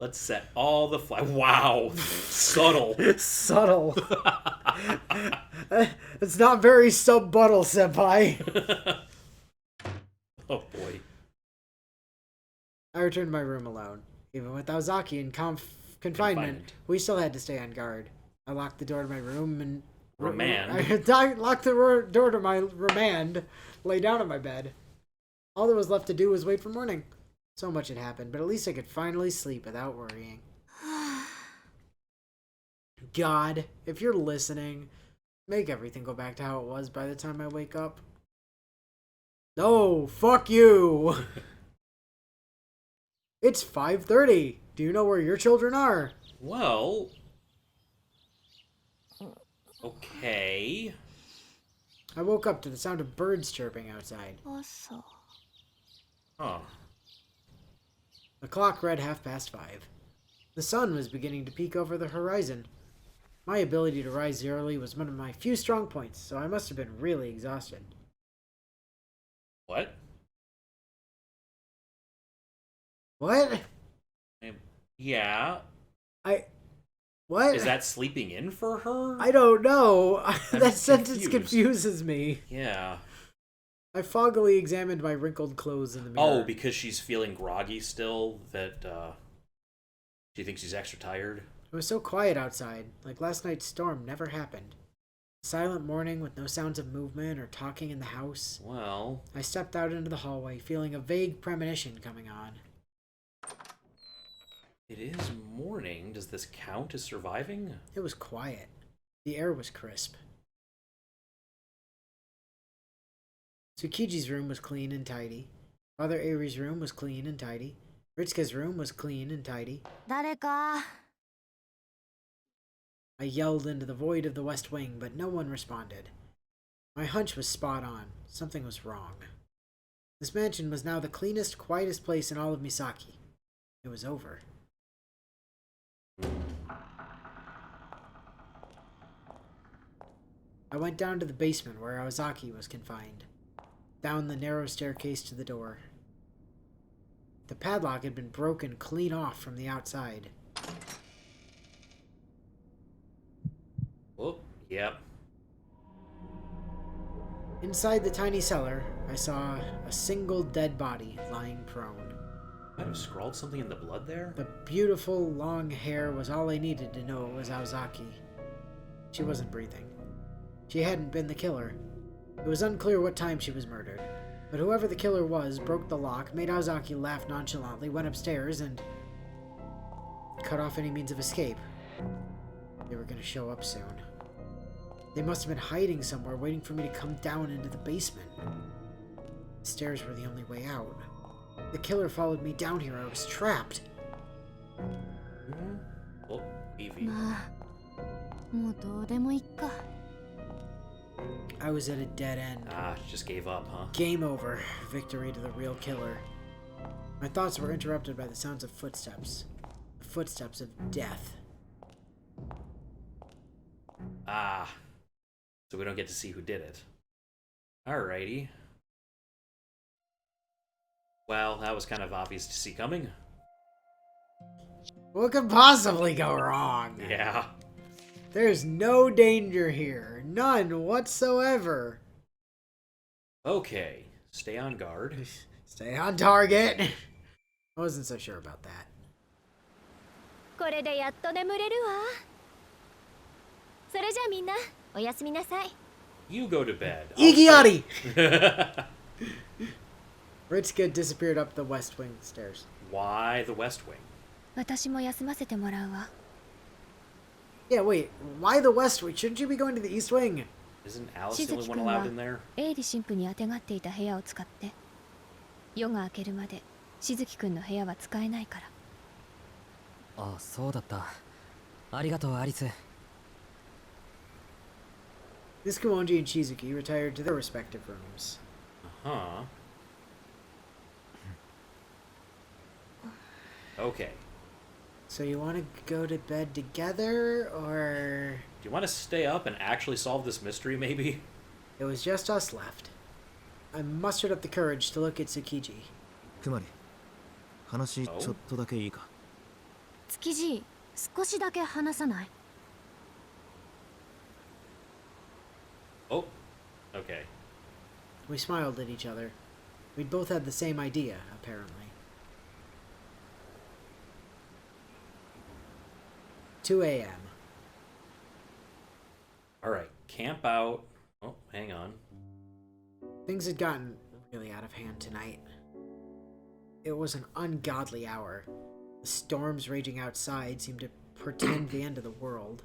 Let's set all the Wow. Subtle. Subtle. It's not very sub-buttle, senpai. Oh boy. I returned to my room alone. Even with Aozaki in confinement, we still had to stay on guard. I locked the door to my room and... I locked the door to my remand, lay down on my bed. All there was left to do was wait for morning. So much had happened, but at least I could finally sleep without worrying. God, if you're listening, make everything go back to how it was by the time I wake up. No, fuck you! It's 5:30. Do you know where your children are? Well... Okay... I woke up to the sound of birds chirping outside. Huh. The clock read 5:30. The sun was beginning to peek over the horizon. My ability to rise early was one of my few strong points, so I must have been really exhausted. What? What? Yeah. What? Is that sleeping in for her? I don't know. That sentence confused. confuses me. Yeah. I foggily examined my wrinkled clothes in the mirror. Oh, because she's feeling groggy still? That, she thinks she's extra tired? It was so quiet outside, like last night's storm never happened. A silent morning with no sounds of movement or talking in the house. Well... I stepped out into the hallway, feeling a vague premonition coming on. It is morning. Does this count as surviving? It was quiet. The air was crisp. Tsukiji's room was clean and tidy. Father Ari's room was clean and tidy. Ritsuka's room was clean and tidy. I yelled into the void of the west wing, but no one responded. My hunch was spot on. Something was wrong. This mansion was now the cleanest, quietest place in all of Misaki. It was over. I went down to the basement where Aozaki was confined. Down the narrow staircase to the door. The padlock had been broken clean off from the outside. Oh, yep. Inside the tiny cellar, I saw a single dead body lying prone. Might have scrawled something in the blood there? The beautiful long hair was all I needed to know it was Aozaki. She wasn't breathing. She hadn't been the killer. It was unclear what time she was murdered, but whoever the killer was broke the lock, made Aozaki laugh nonchalantly, went upstairs, and cut off any means of escape. They were going to show up soon. They must have been hiding somewhere, waiting for me to come down into the basement. The stairs were the only way out. The killer followed me down here. I was trapped. Oh, Evie. I was at a dead end. Ah, she just gave up, huh? Game over. Victory to the real killer. My thoughts were interrupted by the sounds of footsteps. The footsteps of death. Ah. So we don't get to see who did it. Alrighty. Well, that was kind of obvious to see coming. What could possibly go wrong? Yeah. There's no danger here. None whatsoever. Okay. Stay on guard. Stay on target. I wasn't so sure about that. You go to bed. Igiyari! Ritsuka disappeared up the west wing stairs. Why the west wing? Yeah, wait. Why the west wing? Shouldn't you be going to the east wing? Isn't Alice the only one allowed in there? This Kumonji and Shizuki retired to their respective rooms. Uh-huh. Okay. So you want to go to bed together, or...? Do you want to stay up and actually solve this mystery, maybe? It was just us left. I mustered up the courage to look at Tsukiji. Kumari, 話ちょっとだけいいか?築地、少しだけ話さない？ Oh, okay. We smiled at each other. We'd both had the same idea, apparently. 2 a.m. Alright, camp out. Oh, hang on. Things had gotten really out of hand tonight. It was an ungodly hour. The storms raging outside seemed to portend the end of the world.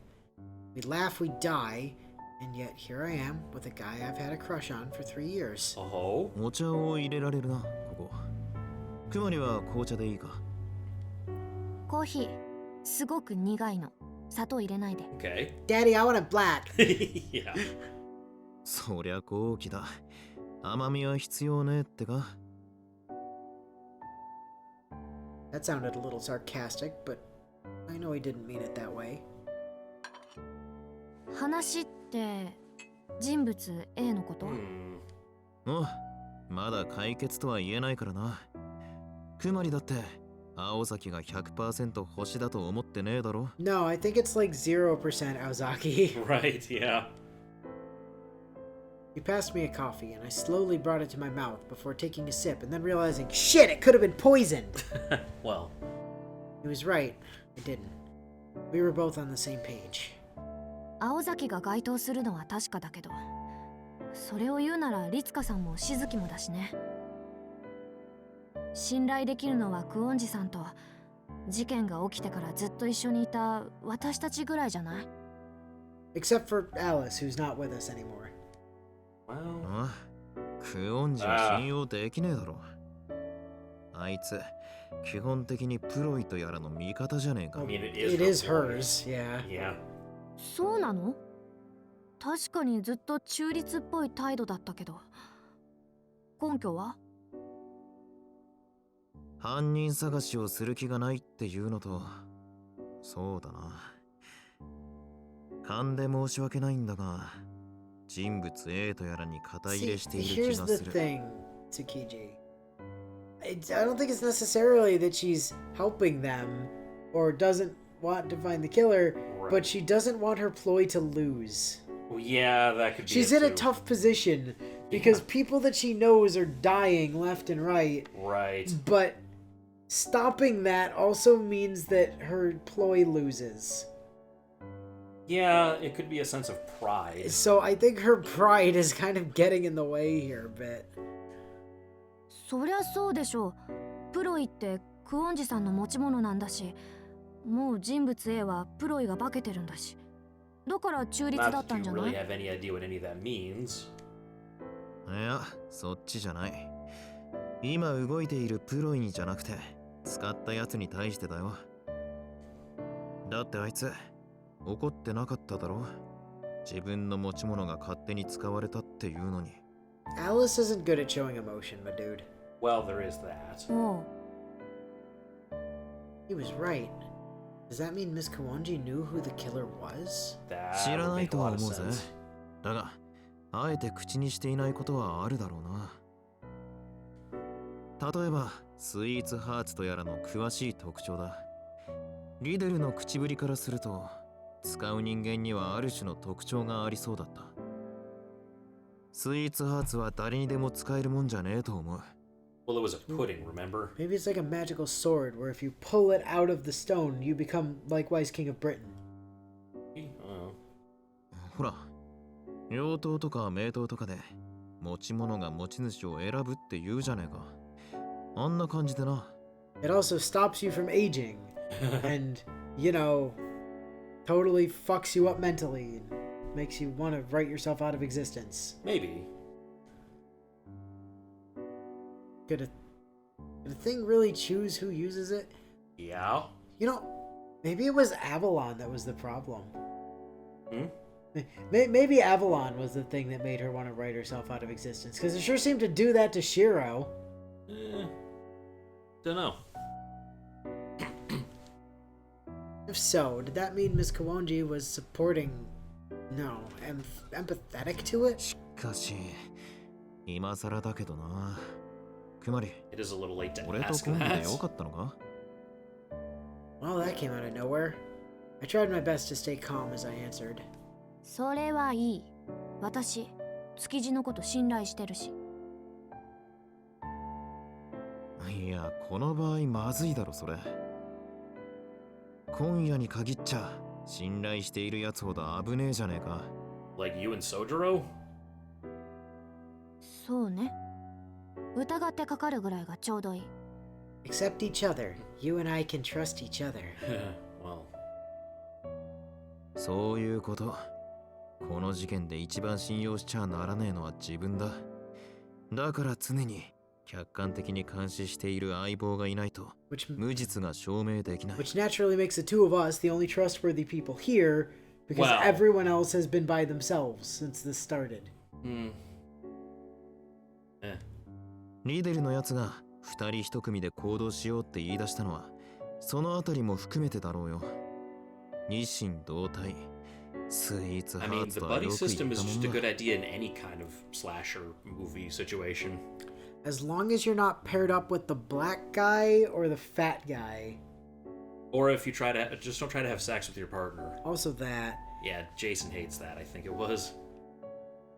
We'd laugh, we'd die, and yet here I am with a guy I've had a crush on for 3 years. Oh? お茶を入れられるな、ここ。くまりは紅茶でいいか。コーヒー、すごく苦いの。砂糖入れないで。Okay. Daddy, I want it black. Yeah. そりゃ高貴だ。甘みは必要ねってか。That sounded a little sarcastic, but I know he didn't mean it that way. 話って人物 A のこと？ Hmm. まだ解決とは言えないからな。くまりだって青崎が 100% 星だと思ってねえだろ。 No, I think it's like 0% Aozaki. Right, yeah. He passed me a coffee, and I slowly brought it to my mouth before taking a sip and then realizing, shit, it could have been poisoned! Well. He was right. I didn't. We were both on the same page. 青崎が該当するのは確かだけど、それを言うなら律香さんもしずきもだしね。信頼できるのはクオンジさんと事件が起きてからずっと一緒にいた私たちぐらいじゃない？ Except for Alice, who's not with us anymore. Well. クオンジは信用できねえだろ。あいつ基本的にプロイとやらの味方じゃねえか。 I mean, It is hers, yeah. Yeah. そうなの？確かにずっと中立っぽい態度だったけど。根拠は？犯人探しをする気がないっていうのと、そうだな。勘で申し訳ないんだが、人物 A とやらに肩入れしている気 Here's が the する。 thing, Tsukiji. I don't think it's necessarily that she's helping them or doesn't want to find the killer, Right. but she doesn't want her ploy to lose. Well, yeah, that could be. She's it in a too. tough position because people that she knows are dying left and right, Right. but stopping that also means that her ploy loses. Yeah, it could be a sense of pride. So I think her pride is kind of getting in the way here a bit. そりゃそうでしょう。プロイってクオンジさんの持ち物なんだし、もう人物 A はプロイが化けてるんだし。だから中立だ Not ったん that じ you ゃな really い？ have any idea what any of that means. いや、そっちじゃない。今動いているプロイにじゃなくて、使ったやつに対してだよ。だってあいつ、怒ってなかっただろ。自分の持ち物が勝手に使われたっていうのに。Alice isn't good at showing emotion, my dude. Well, there is that. おう。He was right. Does that mean Miss Kawanji knew who the killer was? 知 That ら would ない make a とは lot of 思うぜ。 sense. だが、あえて口にしていないことはあるだろうな。例えば、スイーツハーツとやらの詳しい特徴だ。リデルの口ぶりからすると、使う人間にはある種の特徴がありそうだった。スイーツハーツは誰にでも使えるもんじゃねえと思う。Well, it was a pudding, remember? Maybe it's like a magical sword where if you pull it out of the stone, you become likewise King of Britain. Oh. ほら、妖刀とか名刀とかで持ち物が持ち主を選ぶって言うじゃねえか。あんな感じでな。It also stops you from aging and, you know, totally fucks you up mentally and makes you want to write yourself out of existence. Maybe. Could a thing really choose who uses it? Yeah. You know, maybe it was Avalon that was the problem. Hmm? Maybe Avalon was the thing that made her want to write herself out of existence, because it sure seemed to do that to Shiro. Dunno. If so, did that mean Miss Kawanji was supporting... No, empathetic to it? しかし、今更だけどな。くまり、 It is a little late to 俺と ask コンビで that. よかったのか？ What? Well, that came out of nowhere. I tried my best to stay calm as I answered. それはいい。私、築地のこと信頼してるし。いや、この場合まずいだろそれ。今夜に限っちゃ信頼しているやつほど危ねえじゃねえか。Like you and Sojiro? そうね。疑ってかかるぐらいがちょうどいい。Except each other. You and I can trust each other. Well. そういうこと。この事件で一番信用しちゃならねえのは自分だ。だから常に客観的に監視している相棒がいないと無実が証明できない。Which naturally makes the two of us the only trustworthy people here, because Wow. everyone else has been by themselves since this started. Eh. リデルのやつが二人一組で行動しようって言い出したのはそのあたりも含めてだろうよ。二心同体。スイーツハ I ー mean, ツ the とは buddy よく言 system った is も just ん a だ。 good idea in any kind of slasher movie situation. As long as you're not paired up with the black guy or the fat guy. Or if you try to, just don't try to have sex with your partner. Also that. Yeah, Jason hates that, I think it was.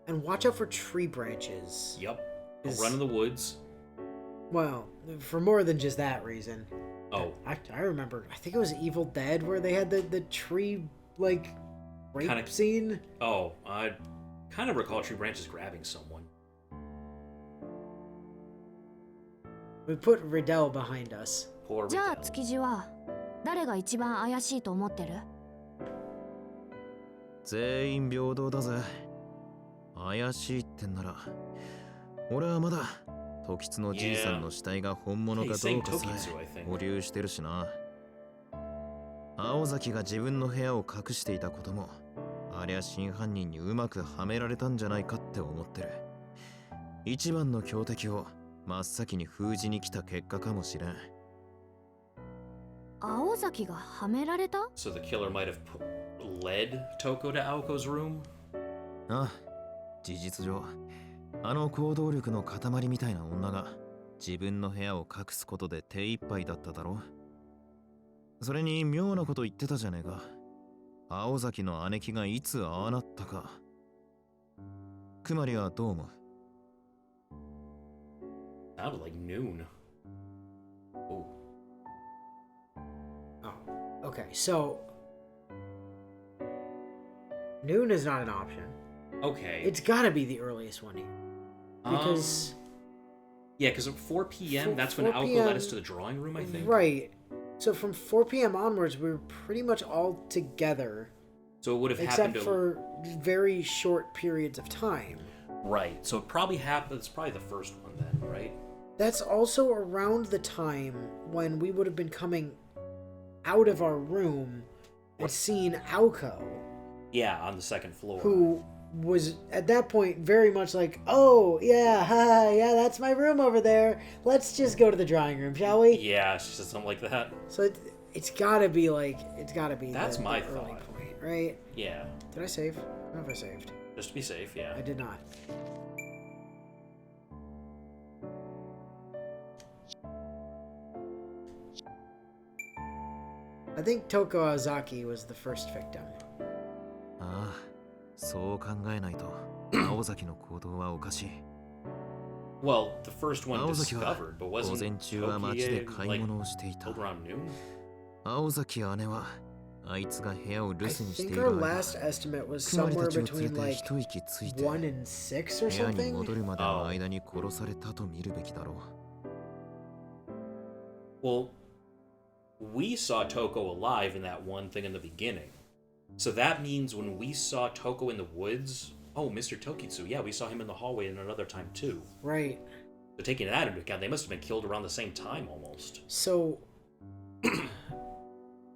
And watch out for tree branches. Yep. Is- Don't run in the woods. Well, for more than just that reason. Oh. I remember, I think it was Evil Dead where they had the tree, like, rape Kinda- scene. Oh, I kind of recall Tree Branches grabbing someone. We put Riddell behind us. Poor じゃあ Riddell. 築地は誰が一番怪しいと思ってる？全員平等だぜ。怪しいってんなら俺はまだ時津のじいさんの死体が本物かどうかさ Hey, same Tokitsu, I え think. 保留してるしな。青崎が自分の部屋を隠していたこともありゃ真犯人にうまくはめられたんじゃないかって思ってる。一番の強敵を真っ先に封じに来た結果かもしれん。青崎がはめられた？ So the killer might have led Toko to Aoko's room? ああ、事実上あの行動力の塊みたいな女が自分の部屋を隠すことで手一杯だっただろ。それに妙なこと言ってたじゃねえか。青崎の姉貴がいつああなったか。くまりはどう思う？ Sounded like noon. Oh. Oh, okay, so noon is not an option. Okay. It's gotta be the earliest one here. Because Yeah, because at 4 p.m., that's when 4 Aoko p.m. led us to the drawing room, I think. right. So from 4 p.m. onwards, we were pretty much all together, So it would have except happened to... for very short periods of time. Right. So it probably happened... It's probably the first one then, right? That's also around the time when we would have been coming out of our room and seeing Aoko, Yeah, on the second floor. who was at that point very much like, oh, yeah, haha, yeah, that's my room over there. Let's just go to the drawing room, shall we? Yeah, she said something like that. So it's gotta be That's the my early thought. point, right? Yeah. Did I save? I don't know if I saved. Just to be safe, yeah. I did not. I think Toko Azaki was the first victim. ああ、そう考えないと青崎の行動はおかしい。 Well, the first one 青崎は discovered, but 午 wasn't 前中は街で Tokie, 買い like, 物をしていた。 killed around noon? 青崎姉はあいつが部屋を留 I 守にしてい think る our 間 last estimate was くまり somewhere たちを連 between れて like 一息ついて 1 and 6 or 部屋に something. 戻るまでの間に殺されたと見るべきだろう。 Well, we saw Toko alive in that one thing in the beginning. So that means when we saw Toko in the woods... Oh, Mr. Tokitsu, yeah, we saw him in the hallway in another time too. Right. So taking that into account, they must have been killed around the same time almost. So,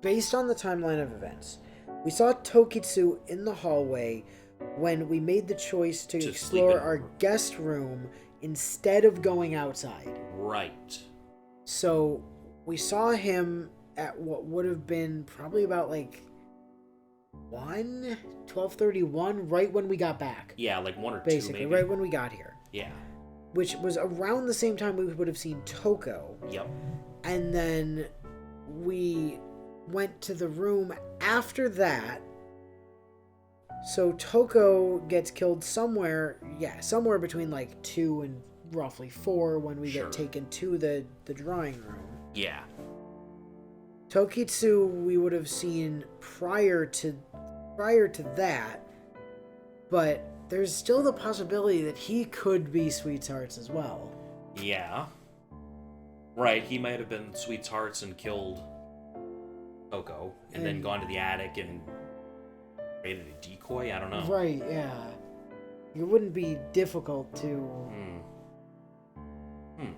based on the timeline of events, we saw Tokitsu in the hallway when we made the choice to To sleep explore in our her. guest room instead of going outside. Right. So, we saw him at what would have been probably about like 12:31, right when we got back. Yeah, like 1 or 2 Basically, maybe. right when we got here. Yeah. Which was around the same time we would have seen Toko. Yep. And then we went to the room after that. So Toko gets killed somewhere between like 2 and roughly 4 when we Sure. get taken to the drawing room. Yeah. Tokitsu we would have seen prior to that, but there's still the possibility that he could be Sweethearts as well. Yeah. Right, he might have been Sweethearts and killed Toko, and then gone to the attic and created a decoy? I don't know. Right, yeah. It wouldn't be difficult to... Hmm.